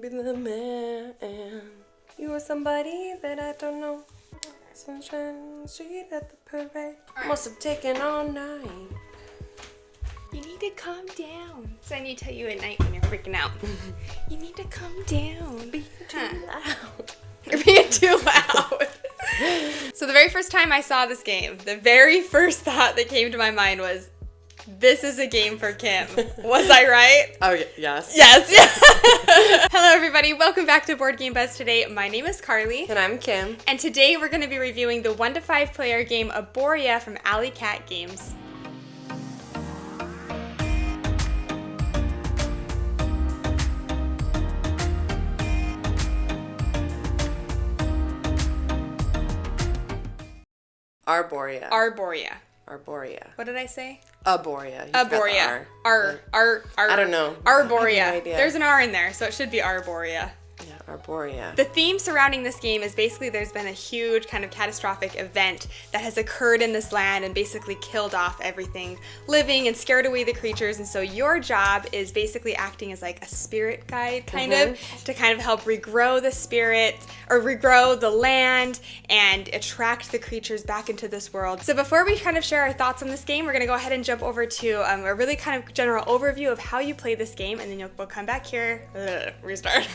be the man. You are somebody that I don't know. Sunshine, street at the parade. Must have taken all night. You need to calm down. So I need to tell you at night when you're freaking out. You need to calm down. Being too loud. You're being too loud. So the very first time I saw this game, the very first thought that came to my mind was, this is a game for Kim. Was I right? Oh, yes. Yes. Hello, everybody. Welcome back to Board Game Buzz today. My name is Carly. And I'm Kim. And today we're going to be reviewing the 1 to 5 player game Arborea from Alley Cat Games. Arborea. Arborea. Arborea. What did I say? Arborea. Arborea. I don't know. Arborea. I have no idea. There's an R in there, so it should be Arborea. Yeah, Arborea. The theme surrounding this game is basically there's been a huge kind of catastrophic event that has occurred in this land and basically killed off everything living and scared away the creatures. And so your job is basically acting as like a spirit guide kind of to kind of help regrow the spirit or regrow the land and attract the creatures back into this world. So before we kind of share our thoughts on this game, we're going to go ahead and jump over to a really kind of general overview of how you play this game, and then we'll come back here. Restart.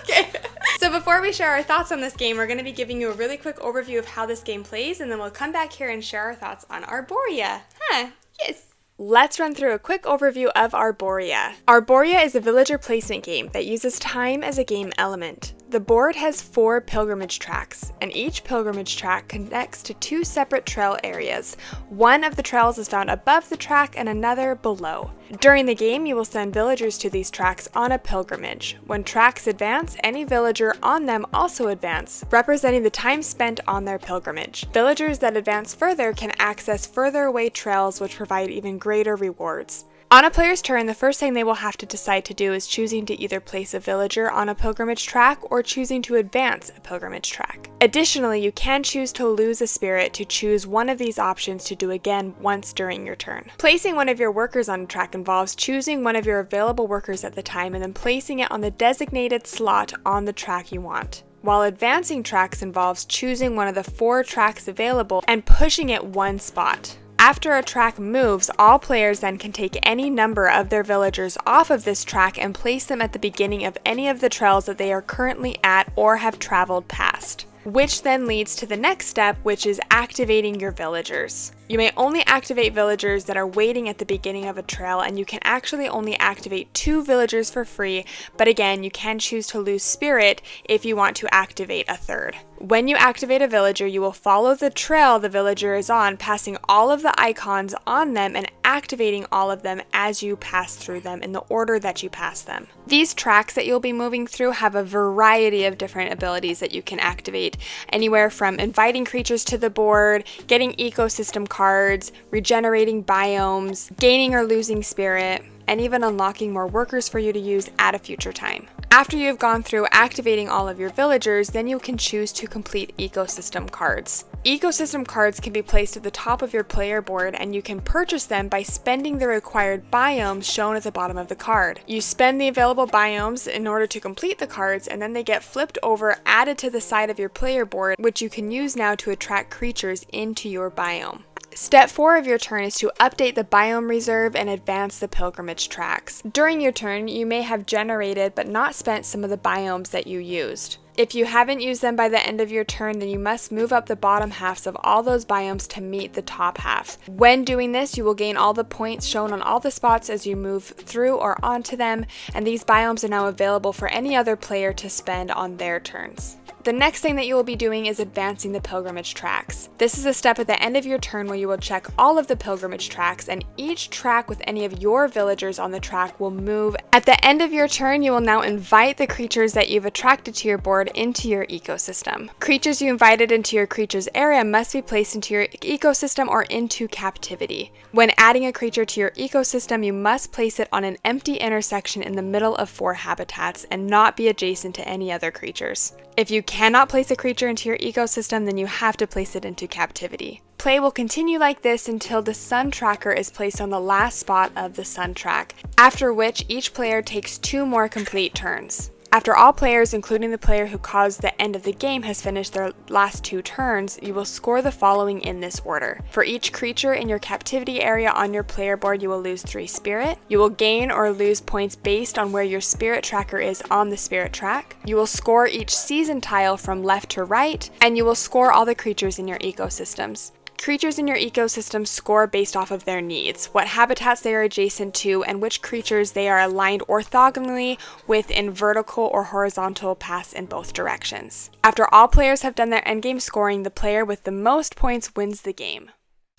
Okay. So before we share our thoughts on this game, we're going to be giving you a really quick overview of how this game plays, and then we'll come back here and share our thoughts on Arborea. Yes. Let's run through a quick overview of Arborea. Arborea is a villager placement game that uses time as a game element. The board has 4 pilgrimage tracks, and each pilgrimage track connects to 2 separate trail areas. One of the trails is found above the track and another below. During the game, you will send villagers to these tracks on a pilgrimage. When tracks advance, any villager on them also advance, representing the time spent on their pilgrimage. Villagers that advance further can access further away trails, which provide even greater rewards. On a player's turn, the first thing they will have to decide to do is choosing to either place a villager on a pilgrimage track or choosing to advance a pilgrimage track. Additionally, you can choose to lose a spirit to choose one of these options to do again once during your turn. Placing one of your workers on a track involves choosing one of your available workers at the time and then placing it on the designated slot on the track you want. While advancing tracks involves choosing one of the 4 tracks available and pushing it 1 spot. After a track moves, all players then can take any number of their villagers off of this track and place them at the beginning of any of the trails that they are currently at or have traveled past. Which then leads to the next step, which is activating your villagers. You may only activate villagers that are waiting at the beginning of a trail, and you can actually only activate 2 villagers for free, but again, you can choose to lose spirit if you want to activate a 3rd. When you activate a villager, you will follow the trail the villager is on, passing all of the icons on them and activating all of them as you pass through them in the order that you pass them. These tracks that you'll be moving through have a variety of different abilities that you can activate, anywhere from inviting creatures to the board, getting ecosystem cards, regenerating biomes, gaining or losing spirit, and even unlocking more workers for you to use at a future time. After you've gone through activating all of your villagers, then you can choose to complete ecosystem cards. Ecosystem cards can be placed at the top of your player board, and you can purchase them by spending the required biomes shown at the bottom of the card. You spend the available biomes in order to complete the cards, and then they get flipped over, added to the side of your player board, which you can use now to attract creatures into your biome. Step 4 of your turn is to update the biome reserve and advance the pilgrimage tracks. During your turn, you may have generated but not spent some of the biomes that you used. If you haven't used them by the end of your turn, then you must move up the bottom halves of all those biomes to meet the top half. When doing this, you will gain all the points shown on all the spots as you move through or onto them, and these biomes are now available for any other player to spend on their turns. The next thing that you will be doing is advancing the pilgrimage tracks. This is a step at the end of your turn where you will check all of the pilgrimage tracks, and each track with any of your villagers on the track will move. At the end of your turn, you will now invite the creatures that you've attracted to your board into your ecosystem. Creatures you invited into your creatures area must be placed into your ecosystem or into captivity. When adding a creature to your ecosystem, you must place it on an empty intersection in the middle of 4 habitats and not be adjacent to any other creatures. If you cannot place a creature into your ecosystem, then you have to place it into captivity. Play will continue like this until the sun tracker is placed on the last spot of the sun track, after which each player takes 2 more complete turns. After all players, including the player who caused the end of the game, has finished their last 2 turns, you will score the following in this order. For each creature in your captivity area on your player board, you will lose 3 spirit. You will gain or lose points based on where your spirit tracker is on the spirit track. You will score each season tile from left to right, and you will score all the creatures in your ecosystems. Creatures in your ecosystem score based off of their needs, what habitats they are adjacent to, and which creatures they are aligned orthogonally with in vertical or horizontal paths in both directions. After all players have done their endgame scoring, the player with the most points wins the game.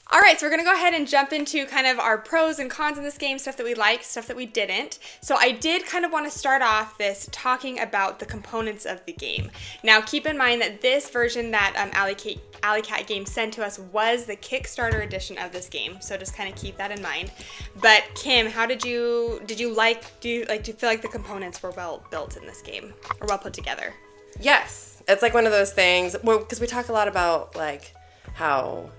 All right, so we're going to go ahead and jump into kind of our pros and cons in this game, stuff that we liked, stuff that we didn't. So I did kind of want to start off this talking about the components of the game. Now, keep in mind that this version that Alley Cat Game sent to us was the Kickstarter edition of this game, so just kind of keep that in mind. But Kim, how do you feel like the components were well built in this game, or well put together? Yes, it's like one of those things, well, because we talk a lot about like how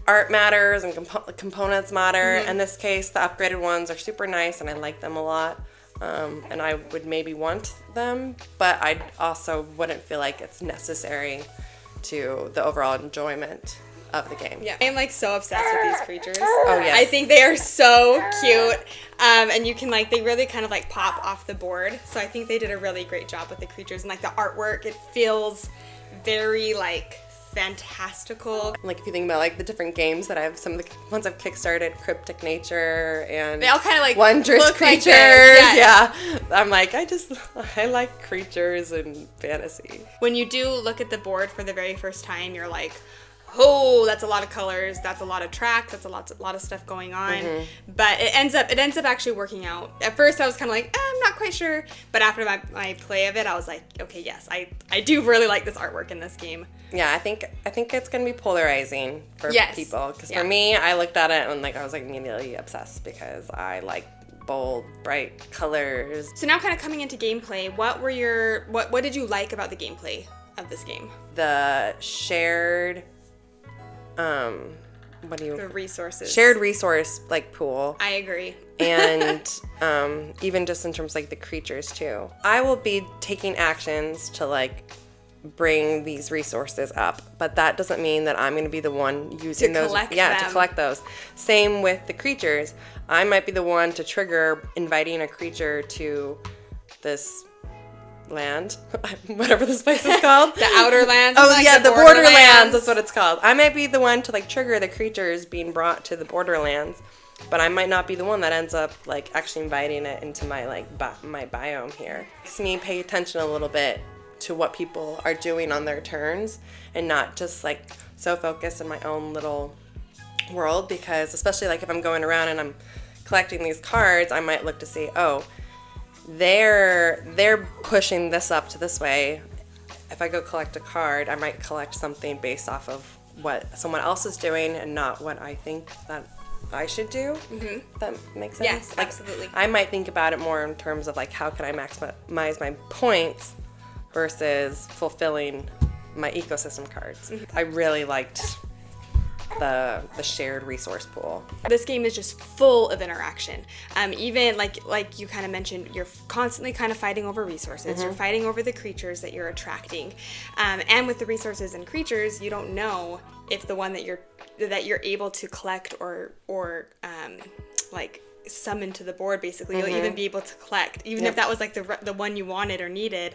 art matters and components matter. In this case, the upgraded ones are super nice and I like them a lot. And I would maybe want them, but I also wouldn't feel like it's necessary to the overall enjoyment of the game. Yeah, I'm like so obsessed with these creatures. Oh yeah, I think they are so cute, and you can like, they really kind of like pop off the board. So I think they did a really great job with the creatures, and like the artwork, it feels very like fantastical. Like if you think about like the different games that I've, some of the ones I've kickstarted, Cryptic Nature and they all kind of like Wondrous Creatures. Like yeah, I'm like, I like creatures and fantasy. When you do look at the board for the very first time, you're like, oh, that's a lot of colors, that's a lot of tracks, that's a lot of stuff going on. But it ends up actually working out. At first I was kind of like, I'm not quite sure, but after my play of it, I was like, okay, yes, I do really like this artwork in this game. Yeah, I think it's gonna be polarizing for people, because for me, I looked at it and like I was like immediately obsessed because I like bold, bright colors. So now, kind of coming into gameplay, what did you like about the gameplay of this game? The shared the resources. Shared resource like pool. I agree. And even just in terms of like the creatures too. I will be taking actions to like bring these resources up, but that doesn't mean that I'm going to be the one using those. To collect those. Same with the creatures. I might be the one to trigger inviting a creature to this land, whatever this place is called. The outer lands. Oh like yeah, the borderlands. That's what it's called. I might be the one to like trigger the creatures being brought to the borderlands, but I might not be the one that ends up like actually inviting it into my like my biome here. It makes me pay attention a little bit to what people are doing on their turns and not just like so focused in my own little world, because especially like if I'm going around and I'm collecting these cards, I might look to see, oh, they're pushing this up to this way. If I go collect a card, I might collect something based off of what someone else is doing and not what I think that I should do. That makes sense? Yes, like, absolutely. I might think about it more in terms of like how can I maximize my points versus fulfilling my ecosystem cards. I really liked the shared resource pool. This game is just full of interaction. Even like you kind of mentioned, you're constantly kind of fighting over resources. You're fighting over the creatures that you're attracting, and with the resources and creatures, you don't know if the one that you're able to collect or like summon to the board, basically you'll even be able to collect, even if that was like the one you wanted or needed.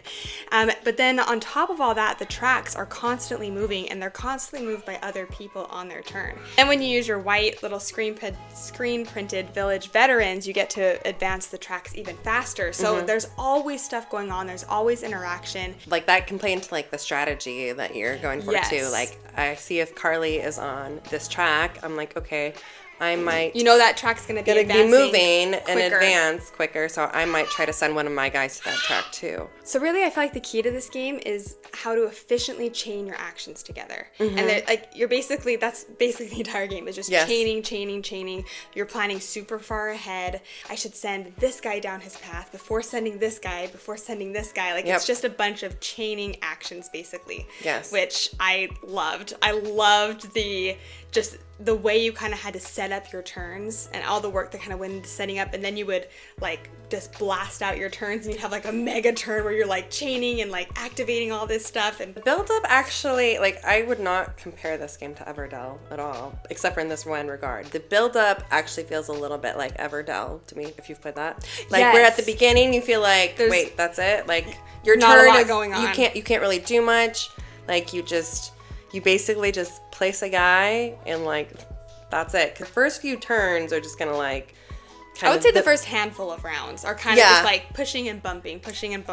But then on top of all that, the tracks are constantly moving, and they're constantly moved by other people on their turn. And when you use your white little screen printed village veterans, you get to advance the tracks even faster. So there's always stuff going on, there's always interaction. Like that can play into like the strategy that you're going for too. Like I see if Carly is on this track, I'm like, okay, I might... You know that track's going to be moving and advance quicker, so I might try to send one of my guys to that track too. So really, I feel like the key to this game is how to efficiently chain your actions together. And like that's basically the entire game, is just chaining. You're planning super far ahead. I should send this guy down his path before sending this guy, Like it's just a bunch of chaining actions, basically. Yes. Which I loved. I loved the just the way you kind of had to set up your turns and all the work that kind of went into setting up, and then you would like just blast out your turns and you'd have like a mega turn where you're like chaining and like activating all this stuff. And the build up actually, like, I would not compare this game to Everdell at all, except for in this one regard. The build up actually feels a little bit like Everdell to me, if you've played that. Like, Yes. where at the beginning you feel like, wait, that's it? Like, your not a turn lot is, going on. you can't really do much. Like, you basically just place a guy and like, that's it. The first few turns are just gonna like, I would say the first handful of rounds are kind of just like pushing and bumping.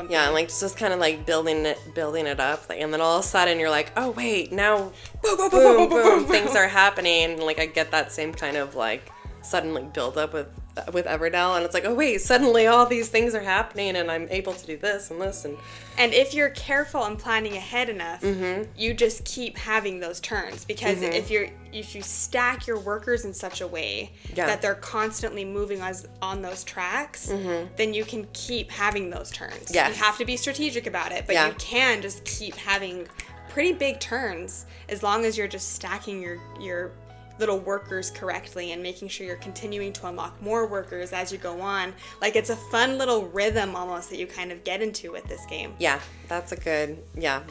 Yeah, and like just kind of like building it up, like, and then all of a sudden you're like, oh wait, now boom, boom, things are happening. And like I get that same kind of like sudden like build up with Everdell, and it's like, oh wait, suddenly all these things are happening, and I'm able to do this and this and if you're careful and planning ahead enough, you just keep having those turns, because if you stack your workers in such a way that they're constantly moving on those tracks, then you can keep having those turns. Yes. You have to be strategic about it, but you can just keep having pretty big turns as long as you're just stacking your little workers correctly and making sure you're continuing to unlock more workers as you go on. Like, it's a fun little rhythm almost that you kind of get into with this game. Yeah, that's a good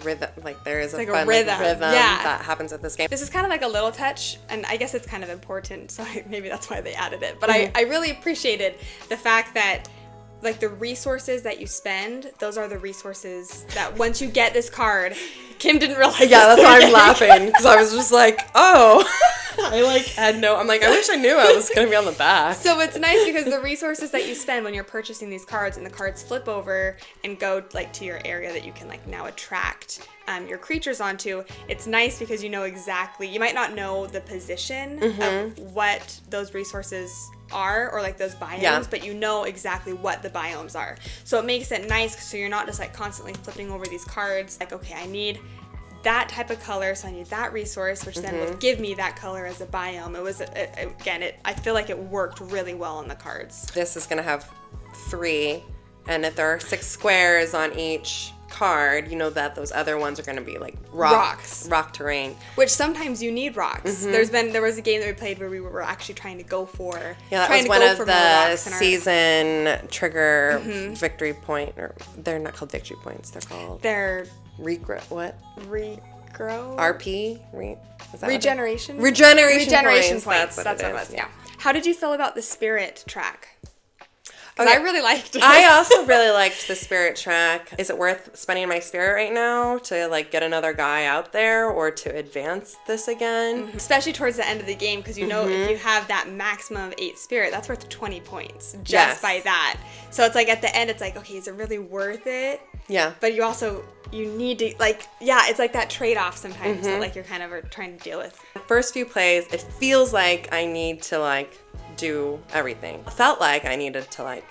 rhythm. Like, there is a fun rhythm, rhythm that happens with this game. This is kind of like a little touch, and I guess it's kind of important, so maybe that's why they added it. But I really appreciated the fact that like the resources that you spend, those are the resources that once you get this card, Kim didn't realize. Yeah, that's why I'm laughing, because I was just like, oh. I like had no, I'm like, I wish I knew I was going to be on the back. So it's nice because the resources that you spend when you're purchasing these cards, and the cards flip over and go like to your area that you can like now attract your creatures onto, it's nice because you know exactly, you might not know the position of what those resources are, or like those biomes, but you know exactly what the biomes are. So it makes it nice, so you're not just like constantly flipping over these cards like, okay, I need that type of color, so I need that resource, which then will give me that color as a biome. It was, I feel like it worked really well on the cards. This is going to have 3, and if there are 6 squares on each card, you know that those other ones are going to be like rock terrain, which sometimes you need rocks. There was a game that we played where we were actually trying to go for that was one of the season trigger victory point, or they're not called victory points, they're regrow RP regeneration points. That's what it was. Yeah. How did you feel about the spirit track? Okay. I really liked it. I also really liked the spirit track. Is it worth spending my spirit right now to like get another guy out there, or to advance this again? Especially towards the end of the game, because you know if you have that maximum of 8 spirit, that's worth 20 points just by that. So it's like at the end, it's like, okay, is it really worth it? Yeah. But you need to, like, it's like that trade-off sometimes that like you're kind of are trying to deal with. First few plays, it feels like I need to like do everything. It felt like I needed to like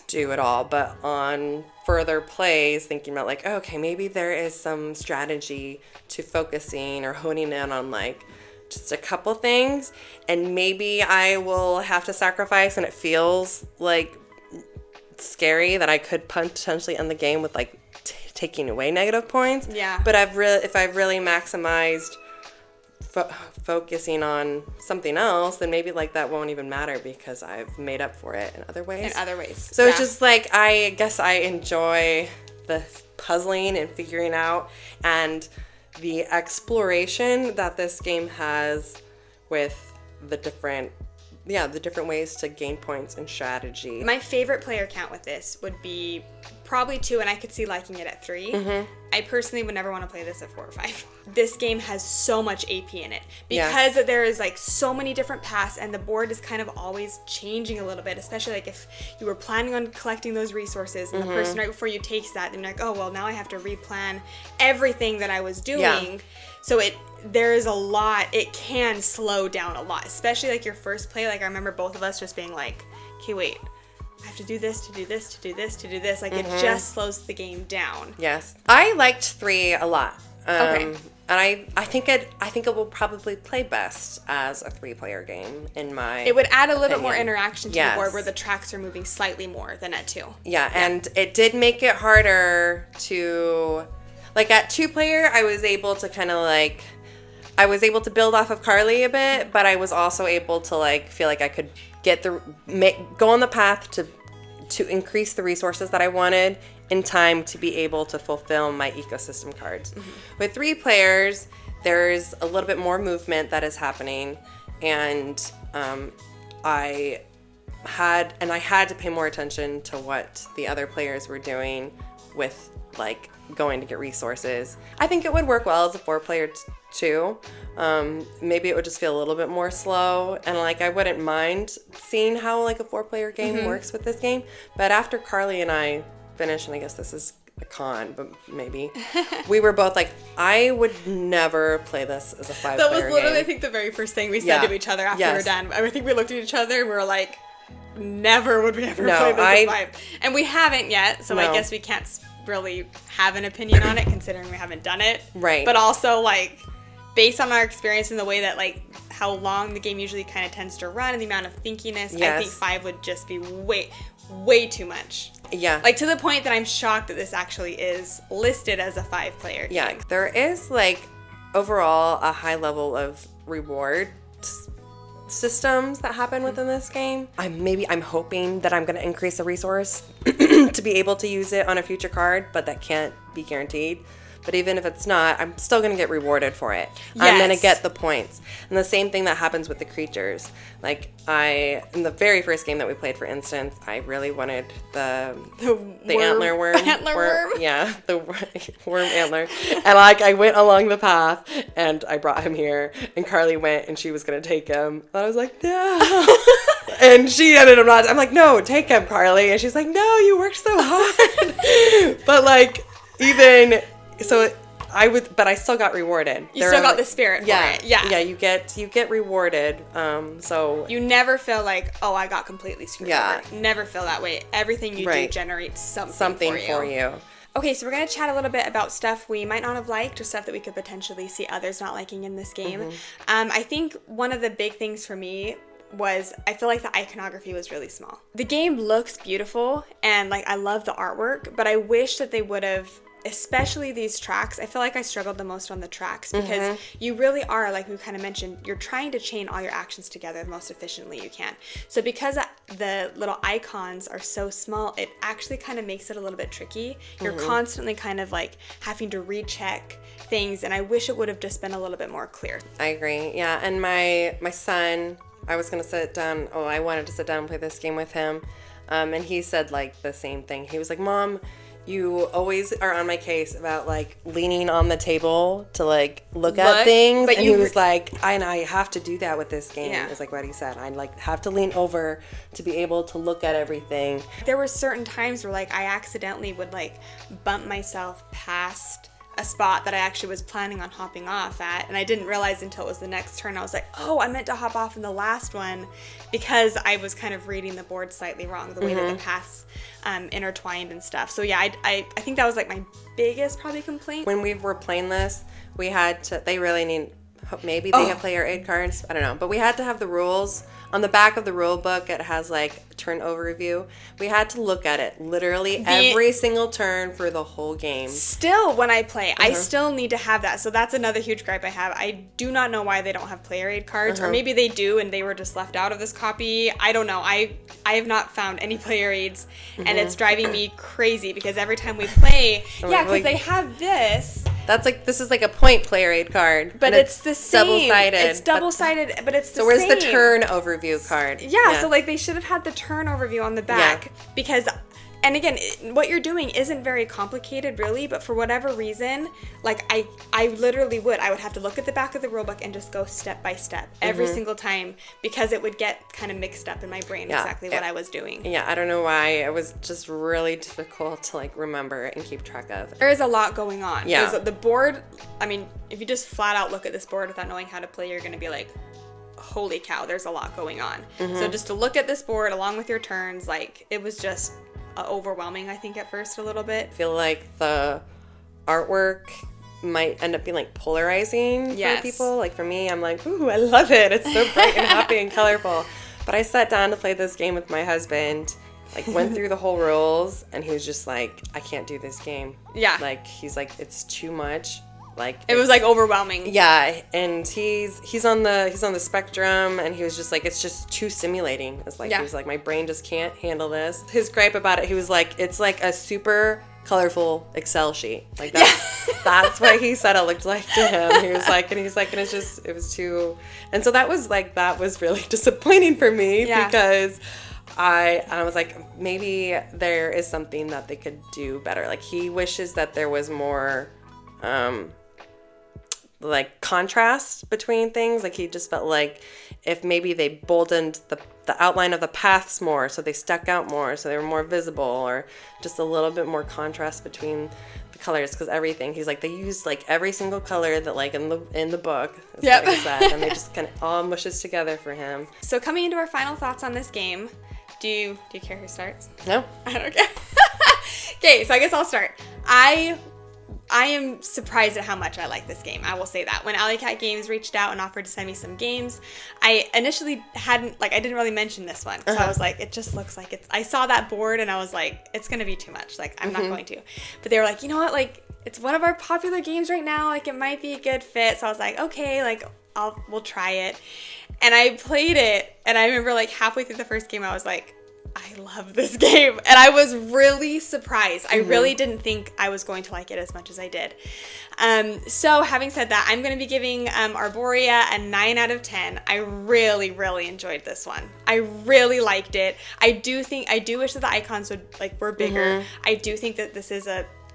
do it all, but on further plays, thinking about like, oh, okay, maybe there is some strategy to focusing or honing in on like just a couple things, and maybe I will have to sacrifice, and it feels like scary that I could potentially end the game with like taking away negative points. Yeah. But if I've really maximized focusing on something else, then maybe like that won't even matter because I've made up for it in other ways. So it's just like, I guess I enjoy the puzzling and figuring out and the exploration that this game has with the different ways to gain points and strategy. My favorite player count with this would be probably 2, and I could see liking it at 3. I personally would never want to play this at 4 or 5. This game has so much AP in it because there is like so many different paths, and the board is kind of always changing a little bit, especially like if you were planning on collecting those resources and the person right before you takes that, then you're like, oh, well, now I have to replan everything that I was doing. Yeah. So there is a lot. It can slow down a lot, especially like your first play. Like I remember both of us just being like, okay, wait, I have to do this, to do this, to do this, to do this. Like it just slows the game down. Yes. I liked 3 a lot. Okay. And I think it will probably play best as a 3-player game in my It would add a little bit more interaction to the Yes. board where the tracks are moving slightly more than at 2. Yeah, and it did make it harder to, like at 2-player, I was able to kind of like I was able to build off of Carly a bit, but I was also able to like feel like I could go on the path to increase the resources that I wanted in time to be able to fulfill my ecosystem cards. Mm-hmm. With 3 players, there's a little bit more movement that is happening, and I had to pay more attention to what the other players were doing with like going to get resources. I think it would work well as a 4-player too. Maybe it would just feel a little bit more slow, and like I wouldn't mind seeing how like a 4-player game works with this game. But after Carly and I finished, and I guess this is a con, but maybe we were both like, I would never play this as a 5-player game. That was literally, I think, the very first thing we said to each other after we were done. I think we looked at each other and we were like, never would we ever play this as 5. And we haven't yet, so I guess we can't really have an opinion on it considering we haven't done it. Right. But also, like, based on our experience and the way that, like, how long the game usually kind of tends to run and the amount of thinkiness, I think 5 would just be way too much. Yeah. Like, to the point that I'm shocked that this actually is listed as a 5-player game. Yeah. There is, like, overall a high level of reward systems that happen within this game. I'm hoping that I'm going to increase the resource to be able to use it on a future card, but that can't be guaranteed. But even if it's not, I'm still going to get rewarded for it. Yes. I'm going to get the points. And the same thing that happens with the creatures. Like, in the very first game that we played, for instance, I really wanted the antler worm. Antler worm? Yeah, the worm antler. And, like, I went along the path, and I brought him here. And Carly went, and she was going to take him. And I was like, no. And she ended up not. I'm like, no, take him, Carly. And she's like, no, you worked so hard. But, like, even... So but I still got rewarded. You still got the spirit for it. Yeah. Yeah, you get rewarded. So you never feel like, oh, I got completely screwed over. Never feel that way. Everything you do generates something for you. Okay, so we're going to chat a little bit about stuff we might not have liked or stuff that we could potentially see others not liking in this game. Mm-hmm. I think one of the big things for me was I feel like the iconography was really small. The game looks beautiful and like I love the artwork, but I wish that they would have, especially these tracks. I feel like I struggled the most on the tracks because you really are, like we kind of mentioned, you're trying to chain all your actions together the most efficiently you can. So because the little icons are so small, it actually kind of makes it a little bit tricky. You're constantly kind of like having to recheck things, and I wish it would have just been a little bit more clear. I agree. Yeah, and my son, I was going to sit down, I wanted to sit down and play this game with him, and he said like the same thing. He was like, Mom, you always are on my case about like leaning on the table to like look at things, but and he was like, I have to do that with this game. Is like what he said. I like have to lean over to be able to look at everything. There were certain times where like I accidentally would like bump myself past a spot that I actually was planning on hopping off at, and I didn't realize until it was the next turn. I was like, oh, I meant to hop off in the last one because I was kind of reading the board slightly wrong, the way that the paths intertwined and stuff. So yeah, I think that was like my biggest probably complaint. When we were playing this, we had to, they really need, maybe they have player aid cards, I don't know, but we had to have the rules. On the back of the rule book, it has like turn overview. We had to look at it literally every single turn for the whole game. Still, when I play, I still need to have that. So that's another huge gripe I have. I do not know why they don't have player aid cards, or maybe they do and they were just left out of this copy. I don't know. I have not found any player aids, and it's driving me crazy because every time we play, because they have this. That's like, this is like a point player aid card. But it's the same. Double-sided. It's double-sided, but it's the same. So where's the turn overview card? Yeah, so like they should have had the turn overview on the back because, and again, what you're doing isn't very complicated really, but for whatever reason, like I literally would have to look at the back of the rulebook and just go step by step every single time because it would get kind of mixed up in my brain exactly what I was doing. Yeah, I don't know why. It was just really difficult to like remember and keep track of. There is a lot going on. Yeah. The board, I mean, if you just flat out look at this board without knowing how to play, you're going to be like, holy cow, there's a lot going on. So just to look at this board along with your turns, like it was just overwhelming, I think, at first a little bit. I feel like the artwork might end up being like polarizing for people. Like for me, I'm like, ooh, I love it. It's so bright and happy and colorful. But I sat down to play this game with my husband, like went through the whole rules, and he was just like, I can't do this game. Yeah. Like he's like, it's too much. Like it was like overwhelming. Yeah, and he's on the spectrum, and he was just like, it's just too stimulating. It's like, he was like, my brain just can't handle this. His gripe about it, he was like, it's like a super colorful Excel sheet. Like that's what he said it looked like to him. He was like, and it's just, it was too, and so that was really disappointing for me because I was like, maybe there is something that they could do better. Like, he wishes that there was more like contrast between things. Like, he just felt like if maybe they boldened the outline of the paths more, so they stuck out more, so they were more visible, or just a little bit more contrast between the colors, because everything, he's like, they used like every single color that like in the book is what he said, and they just kind of all mushes together for him. So coming into our final thoughts on this game, do you care who starts? No, I don't care. Okay, so I guess I'll start. I am surprised at how much I like this game. I will say that. When Alley Cat Games reached out and offered to send me some games, I initially I didn't really mention this one. So I was like, it just looks like it's, I saw that board and I was like, it's going to be too much. Like, I'm not going to. But they were like, you know what? Like, it's one of our popular games right now. Like, it might be a good fit. So I was like, okay, like, we'll try it. And I played it. And I remember like halfway through the first game, I was like, I love this game. And I was really surprised. I really didn't think I was going to like it as much as I did. So having said that, I'm going to be giving Arborea a 9 out of 10. I really, really enjoyed this one. I really liked it. I do wish that the icons were bigger. I do think that this is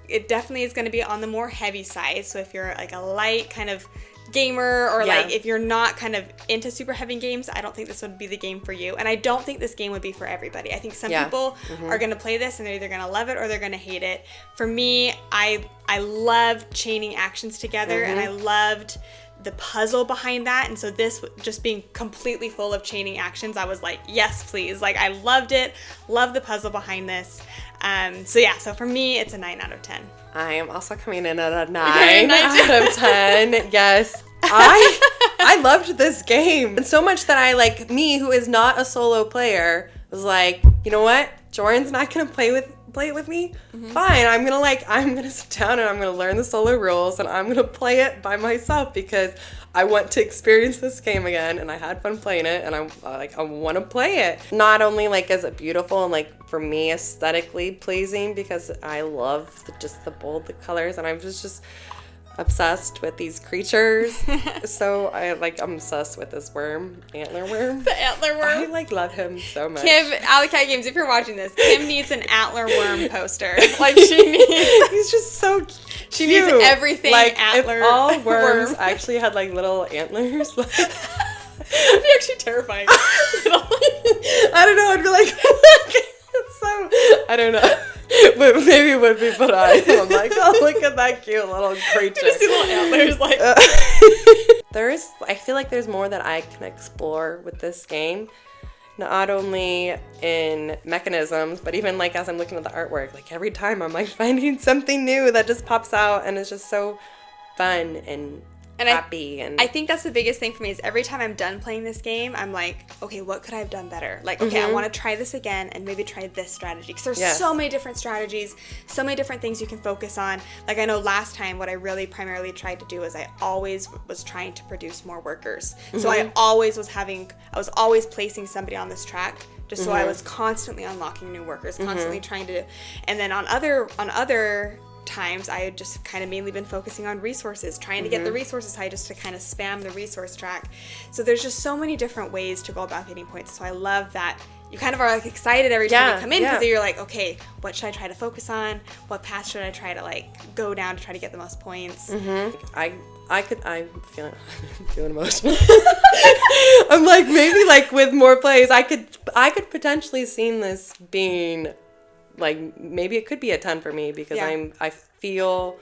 it definitely is going to be on the more heavy side. So if you're like a light kind of gamer, or like if you're not kind of into super heavy games, I don't think this would be the game for you. And I don't think this game would be for everybody. I think some people are going to play this and they're either going to love it or they're going to hate it. For me, I loved chaining actions together, and I loved the puzzle behind that. And so this just being completely full of chaining actions, I was like, yes, please. Like, I loved it. Love the puzzle behind this. So for me, it's a 9 out of 10. I am also coming in at a 9 out of 10. Yes. I loved this game. And so much that I, like, me, who is not a solo player, was like, you know what? Jordan's not going to play it with me? Fine. I'm going to sit down and I'm going to learn the solo rules, and I'm going to play it by myself because I want to experience this game again, and I had fun playing it, and I want to play it. Not only like is it beautiful and like for me aesthetically pleasing, because I love the bold colors, and I was just obsessed with these creatures. So I'm obsessed with this worm, antler worm. The antler worm. I love him so much. Kim, Alley Cat Games, if you're watching this, Kim needs an antler worm poster. Like, she needs. He's just so cute. She needs everything like, antler. If all worms actually had like little antlers. Like, that'd be actually terrifying. I don't know. I'd be like, I don't know. But maybe when people die, I'm like, oh, look at that cute little creature. You just see little antlers, like. I feel like there's more that I can explore with this game. Not only in mechanisms, but even like as I'm looking at the artwork, like every time I'm like finding something new that just pops out, and it's just so fun and happy. And I think that's the biggest thing for me is every time I'm done playing this game, I'm like, okay, what could I have done better? Like, okay, I want to try this again and maybe try this strategy, because there's so many different strategies, so many different things you can focus on. Like, I know last time what I really primarily tried to do is I always was trying to produce more workers. So I was always placing somebody on this track, just so I was constantly unlocking new workers, constantly trying to, and then on other times I had just kind of mainly been focusing on resources, trying to get the resources high, just to kind of spam the resource track. So there's just so many different ways to go about getting points. So I love that you kind of are like excited every time you come in, because you're like, okay, what should I try to focus on? What path should I try to like go down to try to get the most points? I'm feeling emotional. I'm like, maybe like with more plays, I could potentially see this being like, maybe it could be a 10 for me, because I feel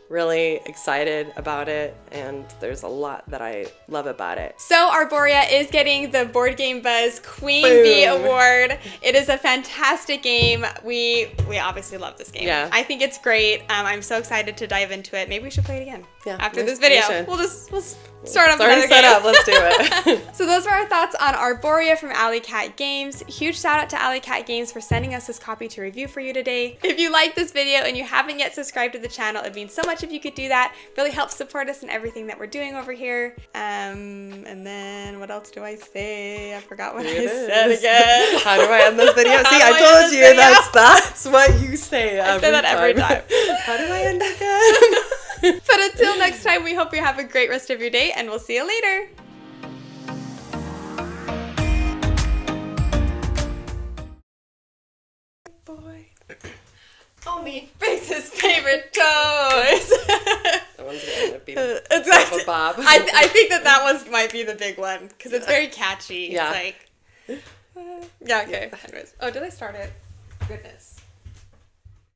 really excited about it, and there's a lot that I love about it. So Arborea is getting the Board Game Buzz Queen Bee Award. It is a fantastic game. We obviously love this game. Yeah. I think it's great. I'm so excited to dive into it. Maybe we should play it again after this video. start up It's already another set game. up. Let's do it. So those were our thoughts on Arborea from Alley Cat Games. Huge shout out to Alley Cat Games for sending us this copy to review for you today. If you like this video and you haven't yet subscribed to the channel, it'd mean so much if you could do that. Really helps support us in everything that we're doing over here. And then what else do I say? I forgot what I said again. How do I end this video? See, How I do I end told this you video? that's what you say every time. I say that every time. How do I end again? But until next time, we hope you have a great rest of your day, and we'll see you later. Boy. Only breaks his favorite toys. That one's gonna end up being Exactly. Bob. I think that one might be the big one because it's very catchy. Yeah. It's like, yeah, okay. Anyways. Oh, did I start it? Goodness.